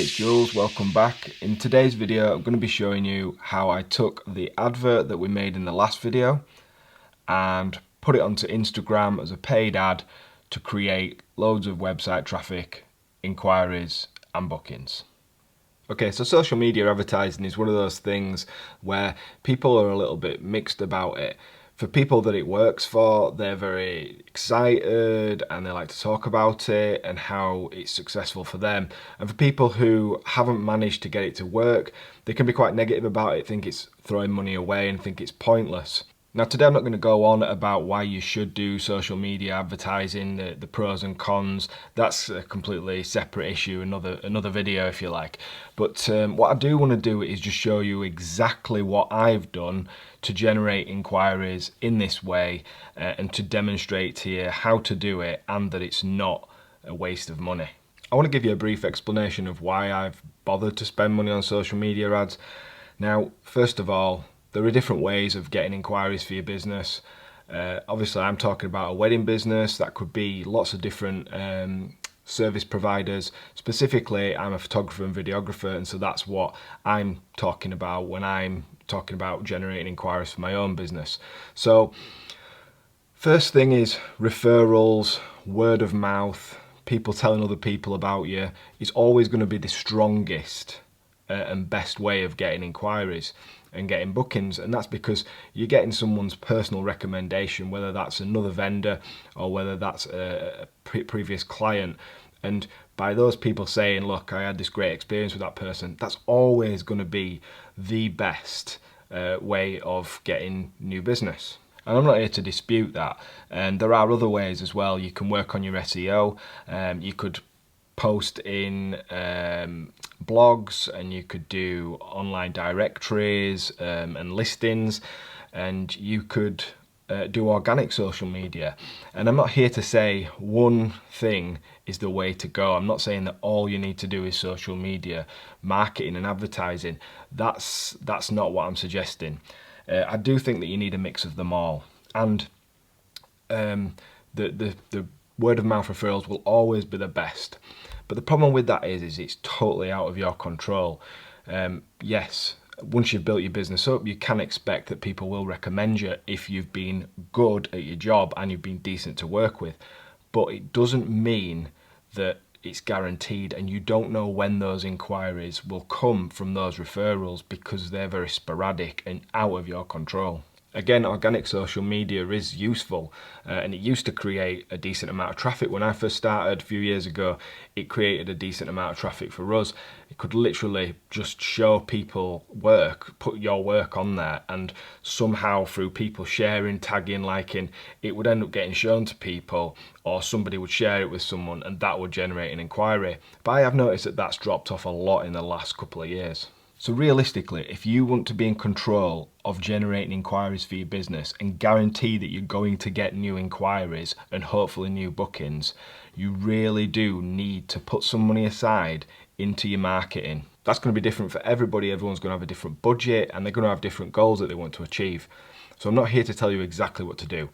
it's Jules, welcome back. In today's video I'm going to be showing you how I took the advert that we made in the last video and put it onto Instagram as a paid ad to create loads of website traffic, inquiries and bookings. Okay, so social media advertising is one of those things where people are a little bit mixed about it. For people that it works for, they're very excited and they like to talk about it and how it's successful for them. And for people who haven't managed to get it to work, they can be quite negative about it, think it's throwing money away and think it's pointless. Now today I'm not going to go on about why you should do social media advertising, the pros and cons. That's a completely separate issue, another video if you like. But what I do want to do is just show you exactly what I've done to generate inquiries in this way and to demonstrate to you how to do it and that it's not a waste of money. I want to give you a brief explanation of why I've bothered to spend money on social media ads. Now, first of all, there are different ways of getting inquiries for your business. Obviously, I'm talking about a wedding business. That could be lots of different service providers. Specifically, I'm a photographer and videographer, and so that's what I'm talking about when I'm talking about generating inquiries for my own business. So, first thing is referrals, word of mouth, people telling other people about you is always going to be the strongest and best way of getting inquiries and getting bookings, and that's because you're getting someone's personal recommendation, whether that's another vendor or whether that's a previous client. And by those people saying, look, I had this great experience with that person, that's always going to be the best way of getting new business. And I'm not here to dispute that, and there are other ways as well. You can work on your SEO, you could post in blogs, and you could do online directories and listings, and you could do organic social media. And I'm not here to say one thing is the way to go. I'm not saying that all you need to do is social media marketing and advertising. That's not what I'm suggesting. I do think that you need a mix of them all, and the word of mouth referrals will always be the best. But the problem with that is it's totally out of your control. Yes, once you've built your business up, you can expect that people will recommend you if you've been good at your job and you've been decent to work with. But it doesn't mean that it's guaranteed, and you don't know when those inquiries will come from those referrals because they're very sporadic and out of your control. Again, organic social media is useful and it used to create a decent amount of traffic. When I first started a few years ago, it created a decent amount of traffic for us. It could literally just show people work, put your work on there, and somehow through people sharing, tagging, liking, it would end up getting shown to people, or somebody would share it with someone and that would generate an inquiry. But I have noticed that that's dropped off a lot in the last couple of years. So realistically, if you want to be in control of generating inquiries for your business and guarantee that you're going to get new inquiries and hopefully new bookings, you really do need to put some money aside into your marketing. That's going to be different for everybody. Everyone's going to have a different budget and they're going to have different goals that they want to achieve. So I'm not here to tell you exactly what to do.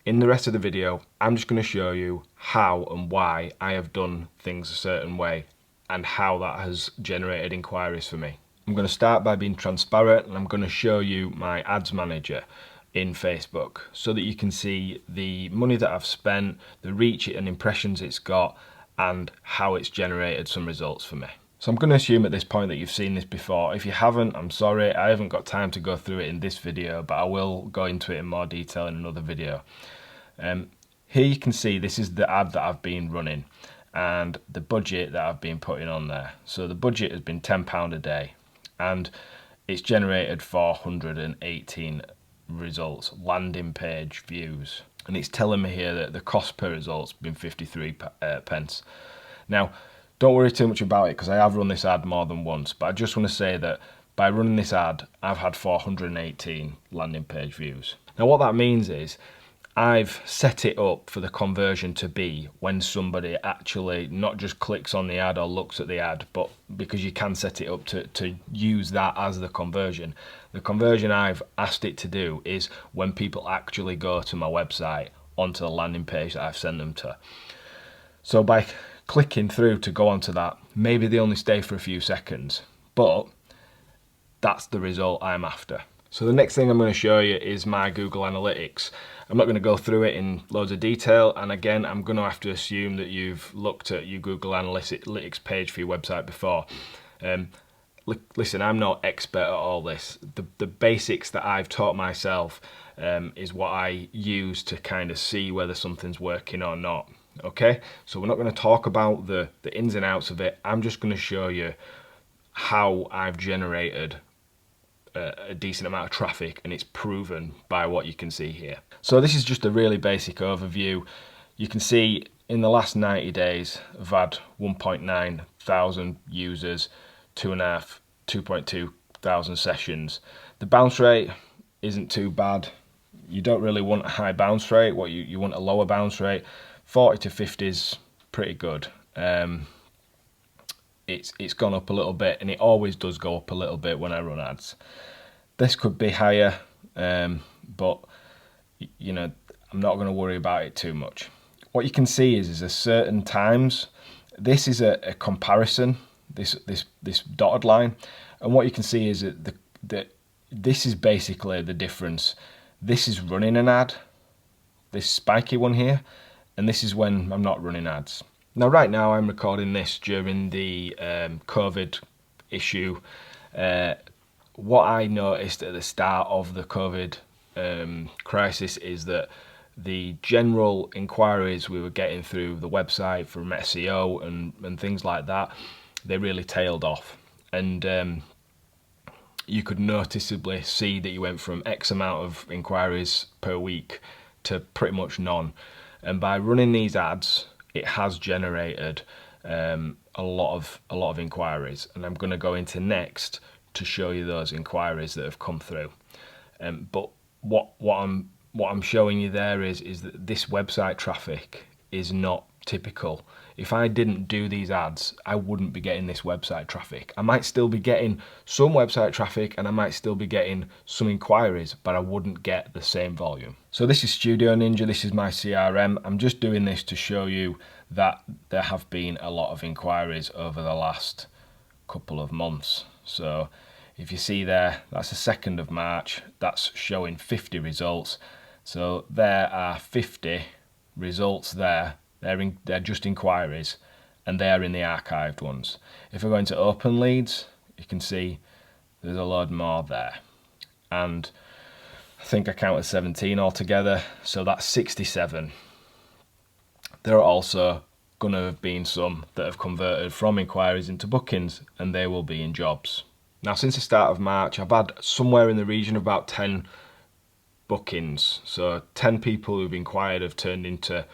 In the rest of the video, I'm just going to show you how and why I have done things a certain way and how that has generated inquiries for me. I'm going to start by being transparent, and I'm going to show you my ads manager in Facebook so that you can see the money that I've spent, the reach and impressions it's got, and how it's generated some results for me. So I'm going to assume at this point that you've seen this before. If you haven't, I'm sorry, I haven't got time to go through it in this video, but I will go into it in more detail in another video. Here you can see this is the ad that I've been running and the budget that I've been putting on there. So the budget has been £10 a day. And it's generated 418 results, landing page views. And it's telling me here that the cost per result's been 53 pence. Now, don't worry too much about it because I have run this ad more than once, but I just want to say that by running this ad, I've had 418 landing page views. Now, what that means is I've set it up for the conversion to be when somebody actually not just clicks on the ad or looks at the ad, but because you can set it up to use that as the conversion. The conversion I've asked it to do is when people actually go to my website onto the landing page that I've sent them to. So by clicking through to go onto that Maybe they only stay for a few seconds, but that's the result I'm after. So the next thing I'm going to show you is my Google Analytics. I'm not going to go through it in loads of detail, and again, I'm going to have to assume that you've looked at your Google Analytics page for your website before. Listen, I'm no expert at all this. The basics that I've taught myself is what I use to kind of see whether something's working or not. Okay, so we're not going to talk about the ins and outs of it. I'm just going to show you how I've generated a decent amount of traffic, and it's proven by what you can see here. So this is just a really basic overview. You can see in the last 90 days I've had 1.9 thousand users, 2.2 thousand sessions. The bounce rate isn't too bad. You don't really want a high bounce rate. What you want a lower bounce rate. 40 to 50 is pretty good. It's gone up a little bit, and it always does go up a little bit when I run ads. This could be higher, but you know, I'm not going to worry about it too much. What you can see is there's certain times. This is a comparison. This dotted line, and what you can see is that this is basically the difference. This is running an ad, this spiky one here, and this is when I'm not running ads. Now, right now I'm recording this during the COVID issue. What I noticed at the start of the COVID crisis is that the general inquiries we were getting through the website from SEO and things like that, they really tailed off, and you could noticeably see that you went from X amount of inquiries per week to pretty much none. And by running these ads, it has generated a lot of inquiries, and I'm going to go into next to show you those inquiries that have come through. But what I'm showing you there is that this website traffic is not typical. If I didn't do these ads, I wouldn't be getting this website traffic. I might still be getting some website traffic, and I might still be getting some inquiries, but I wouldn't get the same volume. So this is Studio Ninja, this is my CRM. I'm just doing this to show you that there have been a lot of inquiries over the last couple of months. So if you see there, that's the 2nd of March, that's showing 50 results. So there are 50 results there. They're just inquiries, and they're in the archived ones. If I go into open leads, you can see there's a load more there. And I think I counted 17 altogether, so that's 67. There are also going to have been some that have converted from inquiries into bookings, and they will be in jobs. Now, since the start of March, I've had somewhere in the region of about 10 bookings. So 10 people who've inquired have turned into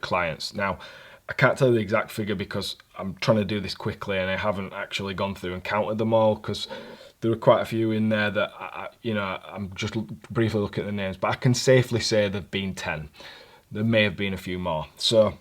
clients. Now, I can't tell you the exact figure because I'm trying to do this quickly, and I haven't actually gone through and counted them all, because there were quite a few in there that I'm just briefly looking at the names, but I can safely say there've been 10. There may have been a few more. So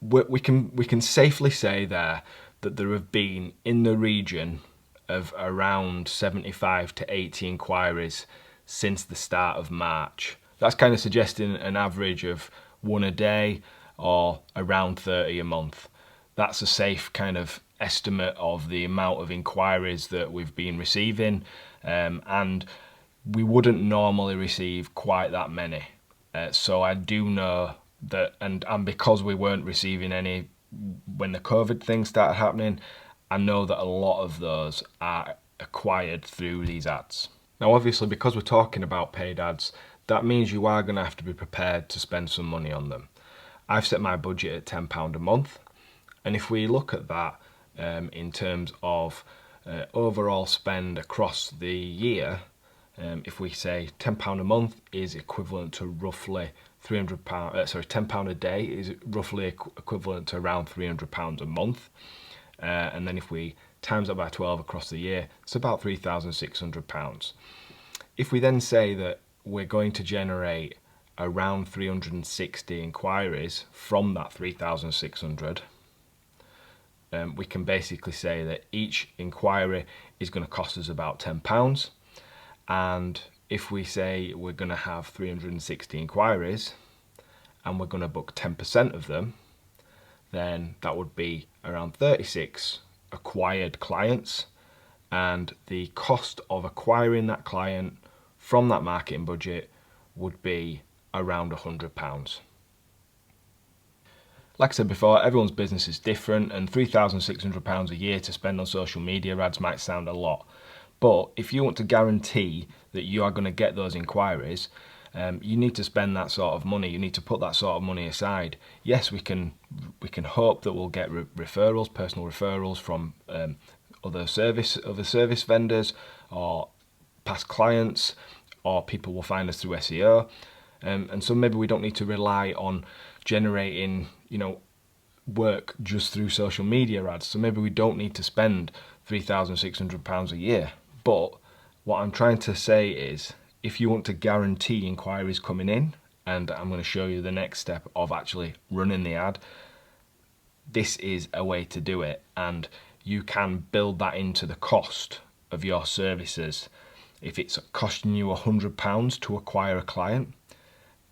we can safely say there that there have been in the region of around 75 to 80 inquiries since the start of March. That's kind of suggesting an average of 1 a day or around 30 a month. That's a safe kind of estimate of the amount of inquiries that we've been receiving, and we wouldn't normally receive quite that many. So I do know that, and because we weren't receiving any when the COVID thing started happening, I know that a lot of those are acquired through these ads. Now, obviously, because we're talking about paid ads, that means you are going to have to be prepared to spend some money on them. I've set my budget at £10 a month, and if we look at that in terms of overall spend across the year, if we say £10 a month is equivalent to roughly £10 a day is roughly equivalent to around £300 a month, and then if we times that by 12 across the year, it's about £3,600. If we then say that we're going to generate around 360 inquiries from that 3,600, we can basically say that each inquiry is going to cost us about £10. And if we say we're going to have 360 inquiries and we're going to book 10% of them, then that would be around 36 acquired clients, and the cost of acquiring that client from that marketing budget would be around £100. Like I said before, everyone's business is different, and £3,600 a year to spend on social media ads might sound a lot. But if you want to guarantee that you are going to get those inquiries, you need to spend that sort of money. You need to put that sort of money aside. Yes, we can hope that we'll get referrals, personal referrals from other service vendors or past clients, or people will find us through SEO. And so maybe we don't need to rely on generating, work just through social media ads. So maybe we don't need to spend £3,600 a year. But what I'm trying to say is, if you want to guarantee inquiries coming in, and I'm going to show you the next step of actually running the ad, this is a way to do it, and you can build that into the cost of your services. If it's costing you £100 to acquire a client,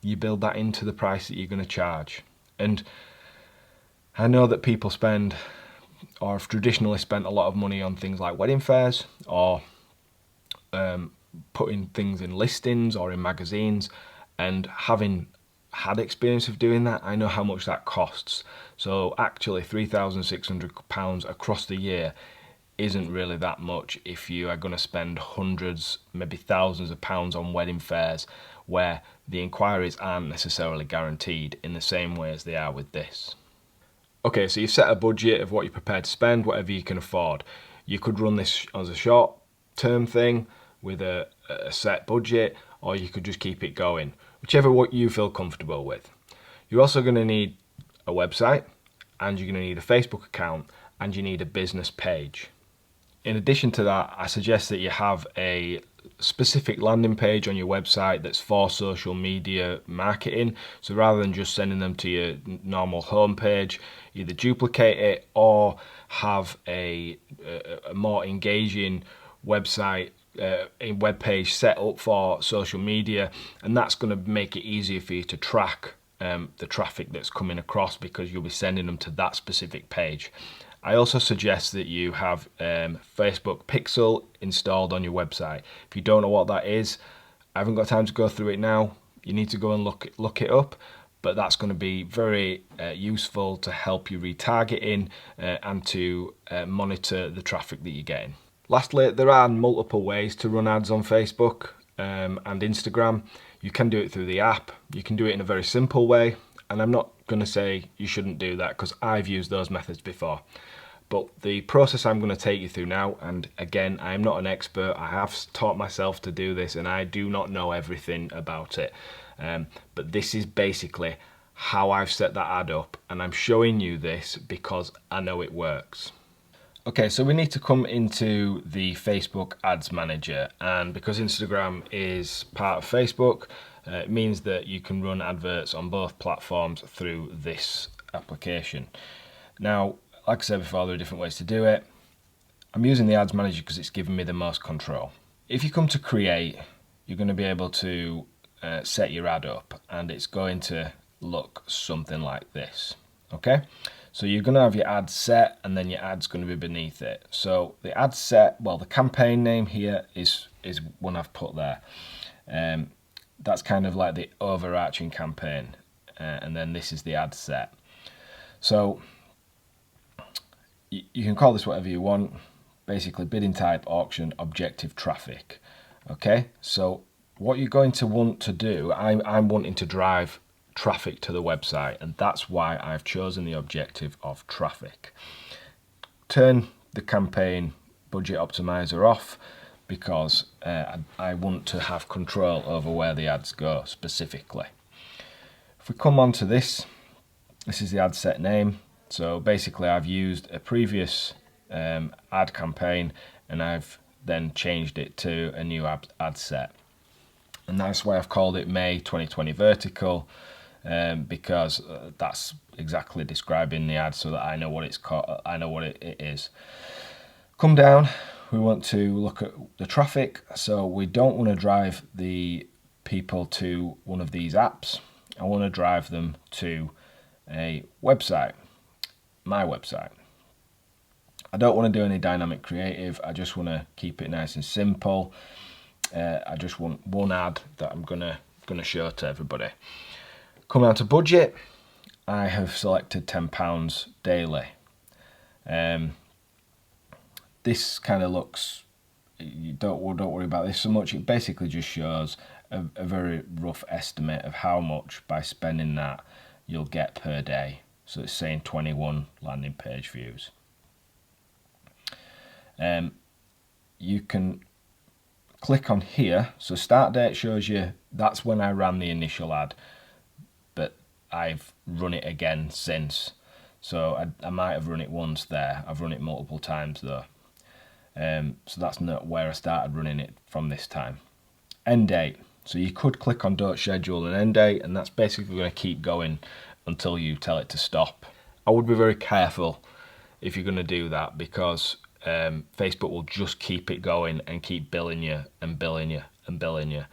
you build that into the price that you're going to charge. And I know that people spend, or have traditionally spent, a lot of money on things like wedding fairs, or putting things in listings or in magazines, and having had experience of doing that, I know how much that costs. So actually £3,600 across the year isn't really that much if you are going to spend hundreds, maybe thousands of pounds on wedding fairs, where the inquiries aren't necessarily guaranteed in the same way as they are with this. Okay, so you've set a budget of what you're prepared to spend, whatever you can afford. You could run this as a short-term thing with a set budget, or you could just keep it going, whichever what you feel comfortable with. You're also going to need a website, and you're going to need a Facebook account, and you need a business page. In addition to that, I suggest that you have a specific landing page on your website that's for social media marketing. So rather than just sending them to your normal homepage, either duplicate it or have a more engaging website, a web page set up for social media, and that's going to make it easier for you to track the traffic that's coming across, because you'll be sending them to that specific page. I also suggest that you have Facebook Pixel installed on your website. If you don't know what that is, I haven't got time to go through it now. You need to go and look it up, but that's going to be very useful to help you retargeting and to monitor the traffic that you're getting. Lastly, there are multiple ways to run ads on Facebook and Instagram. You can do it through the app. You can do it in a very simple way, and I'm not going to say you shouldn't do that, because I've used those methods before. But the process I'm going to take you through now, and again, I'm not an expert, I have taught myself to do this, and I do not know everything about it. But this is basically how I've set that ad up, and I'm showing you this because I know it works. Okay, so we need to come into the Facebook Ads Manager, and because Instagram is part of Facebook, it means that you can run adverts on both platforms through this application. Now, like I said before, there are different ways to do it. I'm using the Ads Manager because it's giving me the most control. If you come to create, you're going to be able to set your ad up, and it's going to look something like this. Okay, so you're going to have your ad set, and then your ad's going to be beneath it. So the ad set, well, the campaign name here is one I've put there. That's kind of like the overarching campaign, and then this is the ad set. So you can call this whatever you want. Basically, bidding type, auction, objective, traffic. Okay, so what you're going to want to do, I'm wanting to drive traffic to the website, and that's why I've chosen the objective of traffic. Turn the campaign budget optimizer off, because I want to have control over where the ads go specifically. If we come on to this is the ad set name. So basically I've used a previous ad campaign, and I've then changed it to a new ad set. And that's why I've called it May 2020 Vertical, because that's exactly describing the ad, so that I know what it's called, I know what it is. Come down, we want to look at the traffic. So we don't want to drive the people to one of these apps. I want to drive them to a website. my website. I don't want to do any dynamic creative. I just want to keep it nice and simple. I just want one ad that I'm gonna show to everybody. Coming out to budget, I have selected £10 daily. This kind of looks, you don't worry about this so much. It basically just shows a very rough estimate of how much by spending that you'll get per day. So it's saying 21 landing page views. You can click on here. So start date shows you that's when I ran the initial ad, but I've run it again since. So I might have run it once there. I've run it multiple times though. So that's not where I started running it from this time. End date. So you could click on don't schedule an end date, and that's basically going to keep going until you tell it to stop. I would be very careful if you're going to do that, because Facebook will just keep it going and keep billing you and billing you and billing you,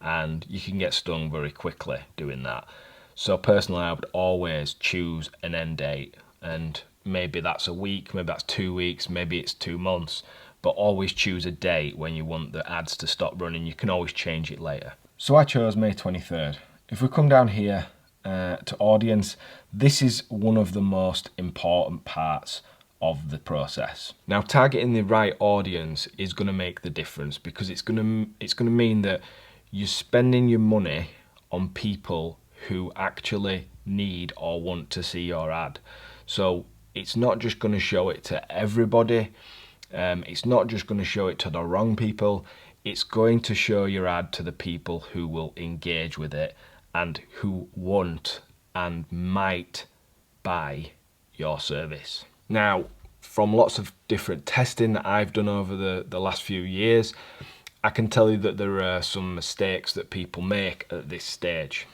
and you can get stung very quickly doing that. So personally, I would always choose an end date, and maybe that's a week, maybe that's 2 weeks, maybe it's 2 months, but always choose a date when you want the ads to stop running. You can always change it later. So I chose May 23rd. If we come down here to audience, this is one of the most important parts of the process. Now, targeting the right audience is going to make the difference, because it's going to mean that you're spending your money on people who actually need or want to see your ad. So it's not just going to show it to everybody. It's not just going to show it to the wrong people. It's going to show your ad to the people who will engage with it and who want and might buy your service. Now, from lots of different testing that I've done over the last few years, I can tell you that there are some mistakes that people make at this stage.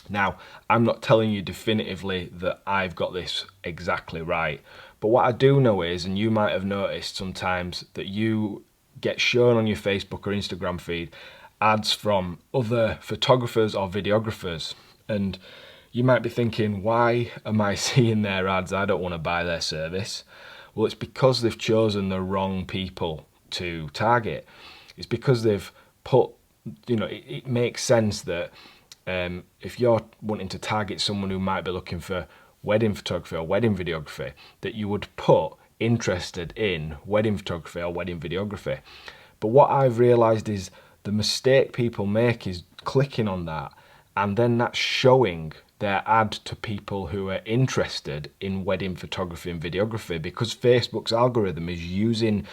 Now, I'm not telling you definitively that I've got this exactly right, but what I do know is, and you might have noticed sometimes, that you get shown on your Facebook or Instagram feed ads from other photographers or videographers, and you might be thinking, why am I seeing their ads? I don't want to buy their service. Well, it's because they've chosen the wrong people to target. It's because they've put, it makes sense that if you're wanting to target someone who might be looking for wedding photography or wedding videography, that you would put interested in wedding photography or wedding videography. But what I've realized is the mistake people make is clicking on that, and then that's showing their ad to people who are interested in wedding photography and videography, because Facebook's algorithm is using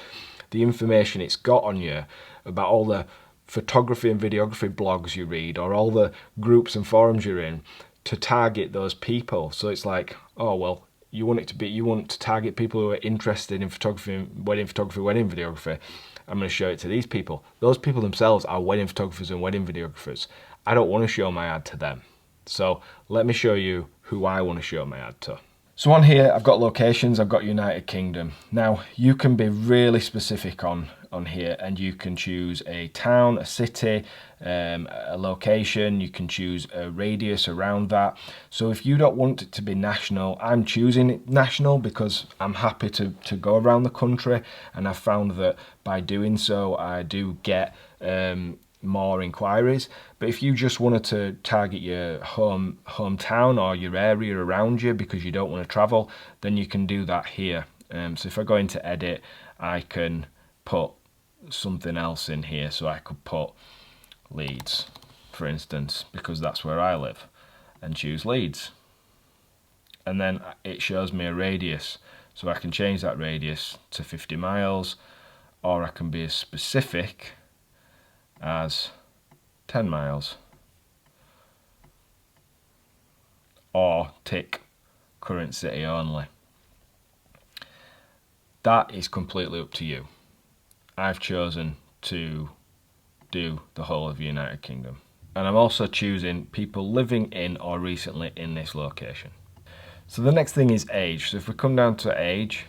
the information it's got on you about all the photography and videography blogs you read or all the groups and forums you're in to target those people. So it's like, oh well, you want to target people who are interested in photography, wedding videography. I'm going to show it to these people. Those people themselves are wedding photographers and wedding videographers. I don't want to show my ad to them. So let me show you who I want to show my ad to. So on here, I've got locations, I've got United Kingdom. Now, you can be really specific on here, and you can choose a town, a city, a location. You can choose a radius around that. So if you don't want it to be national, I'm choosing it national because I'm happy to go around the country, and I've found that by doing so, I do get more inquiries. But if you just wanted to target your hometown or your area around you because you don't want to travel, then you can do that here. So if I go into edit, I can put something else in here. So I could put Leeds, for instance, because that's where I live, and choose Leeds. And then it shows me a radius. So I can change that radius to 50 miles, or I can be as specific as 10 miles, or tick current city only. That is completely up to you. I've chosen to do the whole of the United Kingdom, and I'm also choosing people living in or recently in this location. So the next thing is age. So if we come down to age,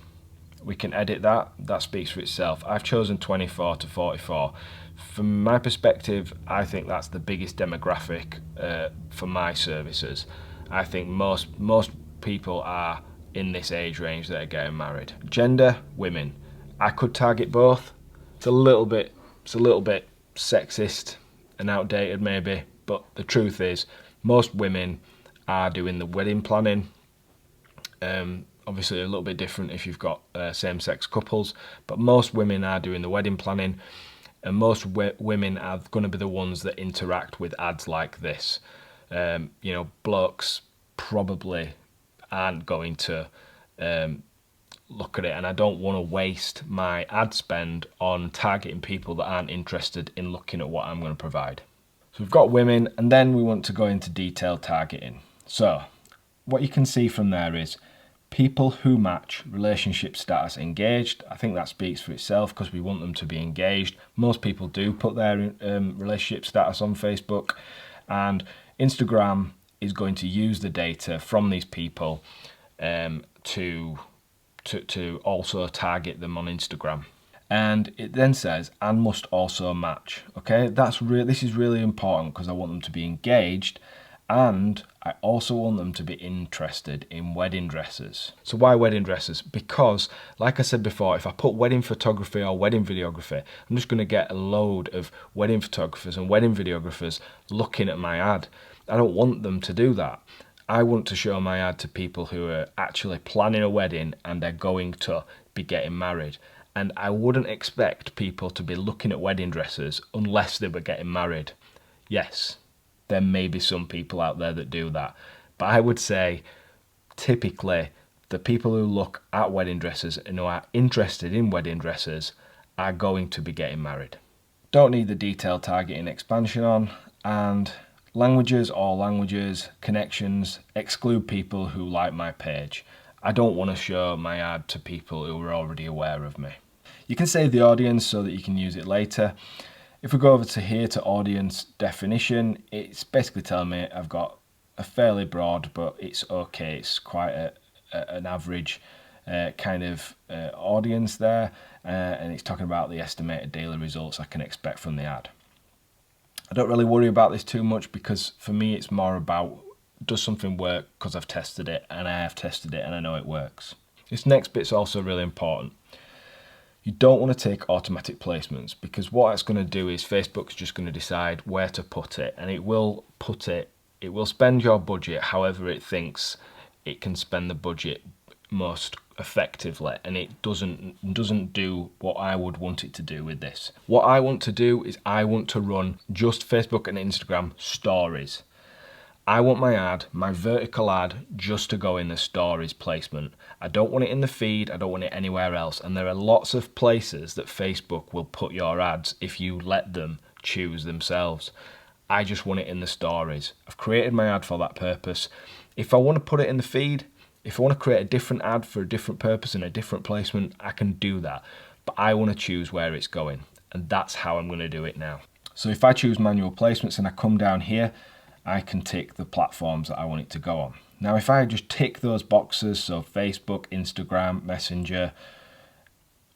we can edit that. That speaks for itself. I've chosen 24 to 44. From my perspective, I think that's the biggest demographic for my services. I think most people are in this age range that are getting married. Gender, women. I could target both. It's a little bit sexist and outdated maybe, but the truth is most women are doing the wedding planning. Obviously a little bit different if you've got same-sex couples, but most women are doing the wedding planning, and most women are going to be the ones that interact with ads like this. Blokes probably aren't going to look at it, and I don't want to waste my ad spend on targeting people that aren't interested in looking at what I'm going to provide. So we've got women, and then we want to go into detailed targeting. So what you can see from there is people who match relationship status engaged. I think that speaks for itself because we want them to be engaged. Most people do put their relationship status on Facebook, and Instagram is going to use the data from these people to also target them on Instagram. And it then says, and must also match. Okay, this is really important because I want them to be engaged, and I also want them to be interested in wedding dresses. So why wedding dresses? Because, like I said before, if I put wedding photography or wedding videography, I'm just going to get a load of wedding photographers and wedding videographers looking at my ad. I don't want them to do that. I want to show my ad to people who are actually planning a wedding and they're going to be getting married. And I wouldn't expect people to be looking at wedding dresses unless they were getting married. Yes, there may be some people out there that do that, but I would say typically the people who look at wedding dresses and who are interested in wedding dresses are going to be getting married. Don't need the detailed targeting expansion on, and languages, all languages, connections, exclude people who like my page. I don't want to show my ad to people who are already aware of me. You can save the audience so that you can use it later. If we go over to here to audience definition, it's basically telling me I've got a fairly broad, but it's okay. It's quite an average kind of audience there, and it's talking about the estimated daily results I can expect from the ad. I don't really worry about this too much because for me it's more about, does something work because I've tested it, and I have tested it and I know it works. This next bit's also really important. You don't want to take automatic placements, because what it's going to do is Facebook's just going to decide where to put it, and it will spend your budget however it thinks it can spend the budget most effectively, and it doesn't do what I would want it to do with this. What I want to do is I want to run just Facebook and Instagram stories. I want my ad, my vertical ad, just to go in the stories placement. I don't want it in the feed, I don't want it anywhere else. And there are lots of places that Facebook will put your ads if you let them choose themselves. I just want it in the stories. I've created my ad for that purpose. If I want to put it in the feed, if I want to create a different ad for a different purpose and a different placement, I can do that. But I want to choose where it's going. And that's how I'm going to do it now. So if I choose manual placements and I come down here, I can tick the platforms that I want it to go on. Now, if I just tick those boxes, so Facebook, Instagram, Messenger,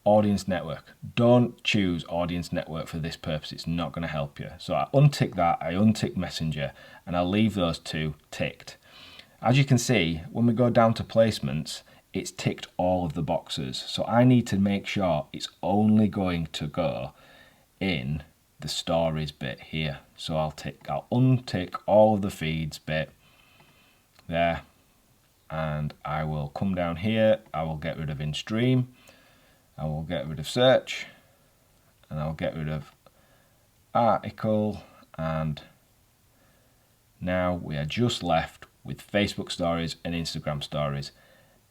Audience Network, don't choose Audience Network for this purpose. It's not going to help you. So I untick that, I untick Messenger, and I'll leave those two ticked. As you can see, when we go down to placements, it's ticked all of the boxes. So I need to make sure it's only going to go in the stories bit here. So I'll untick all of the feeds bit there, and I will come down here. I will get rid of in stream, I will get rid of search, and I'll get rid of article, and now we are just left with Facebook stories and Instagram stories,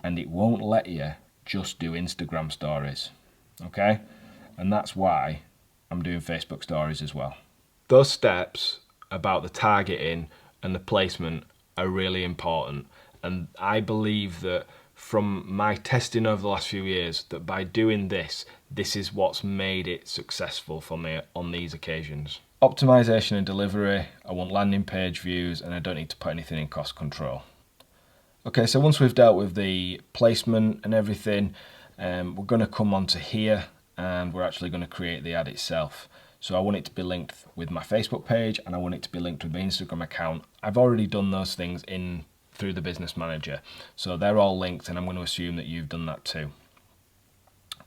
and it won't let you just do Instagram stories, okay? And that's why I'm doing Facebook stories as well. Those steps about the targeting and the placement are really important, and I believe that from my testing over the last few years, that by doing this is what's made it successful for me on these occasions. Optimization and delivery, I want landing page views, and I don't need to put anything in cost control. Okay, so once we've dealt with the placement and everything, we're going to come onto here, and we're actually going to create the ad itself. So I want it to be linked with my Facebook page, and I want it to be linked with my Instagram account. I've already done those things in through the Business Manager. So they're all linked, and I'm going to assume that you've done that too.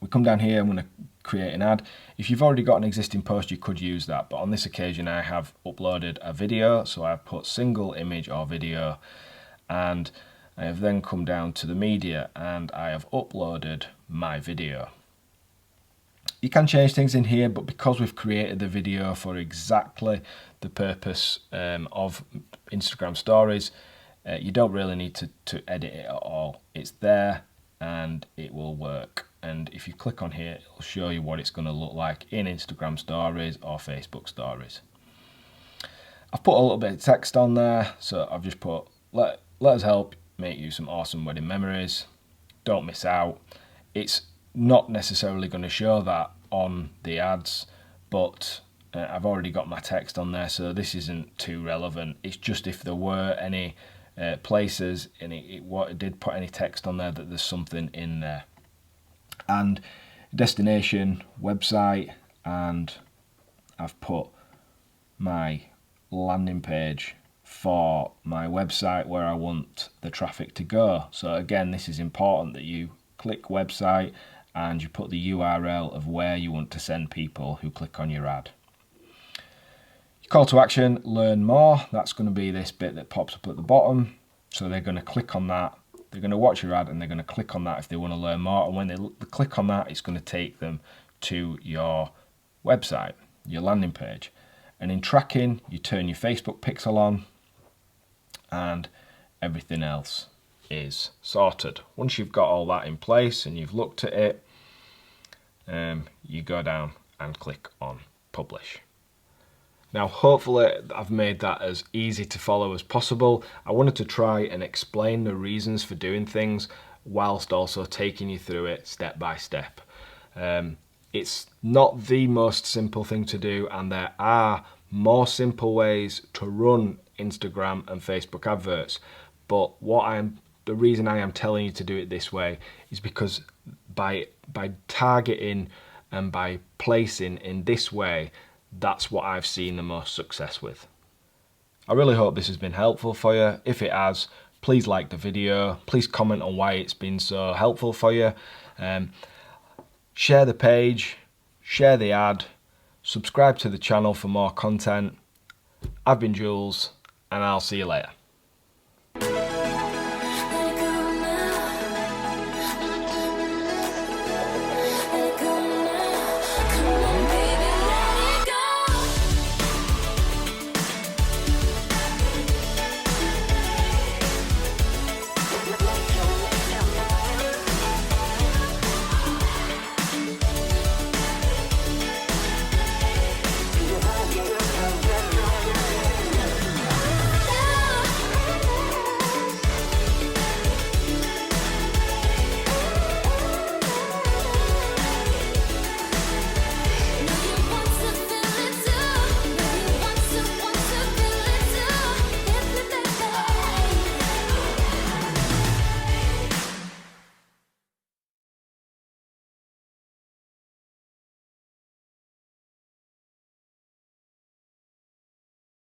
We come down here, I'm going to create an ad. If you've already got an existing post, you could use that, but on this occasion I have uploaded a video, so I've put single image or video, and I have then come down to the media and I have uploaded my video. You can change things in here, but because we've created the video for exactly the purpose of Instagram stories, you don't really need to edit it at all. It's there and it will work. And if you click on here, it'll show you what it's going to look like in Instagram stories or Facebook stories. I've put a little bit of text on there, so I've just put, let us help make you some awesome wedding memories. Don't miss out. It's not necessarily going to show that on the ads, but I've already got my text on there, so this isn't too relevant. It's just if there were any places and it did put any text on there, that there's something in there. And destination, website, and I've put my landing page for my website where I want the traffic to go. So again, this is important that you click website and you put the URL of where you want to send people who click on your ad. Call to action, learn more. That's going to be this bit that pops up at the bottom. So they're going to click on that. They're going to watch your ad and they're going to click on that if they want to learn more. And when they click on that, it's going to take them to your website, your landing page. And in tracking, you turn your Facebook pixel on and everything else is sorted. Once you've got all that in place and you've looked at it, you go down and click on publish. Now, hopefully I've made that as easy to follow as possible. I wanted to try and explain the reasons for doing things whilst also taking you through it step by step. It's not the most simple thing to do, and there are more simple ways to run Instagram and Facebook adverts. But the reason I am telling you to do it this way is because by targeting and by placing in this way, that's what I've seen the most success with. I really hope this has been helpful for you. If it has, please like the video. Please comment on why it's been so helpful for you. Share the page, share the ad, subscribe to the channel for more content. I've been Jules, and I'll see you later.